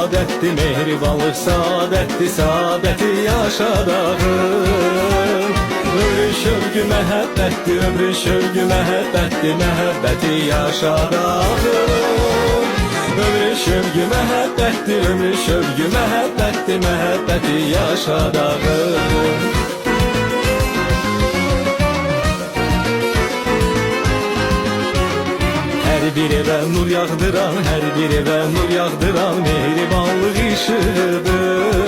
saadetdi, mehribanlıq saadetdi, saadeti yaşadağım. Ömrün şövgü məhəbbətdi, ömrün şövgü məhəbbətdi, məhəbbəti yaşadağım. Ömrün şövgü məhəbbətdi, ömrün şövgü məhəbbətdi, məhəbbəti yaşadağım. Hər bir evə nur yağdıran, hər bir evə nur yağdıran mehribanlıq işıqdır.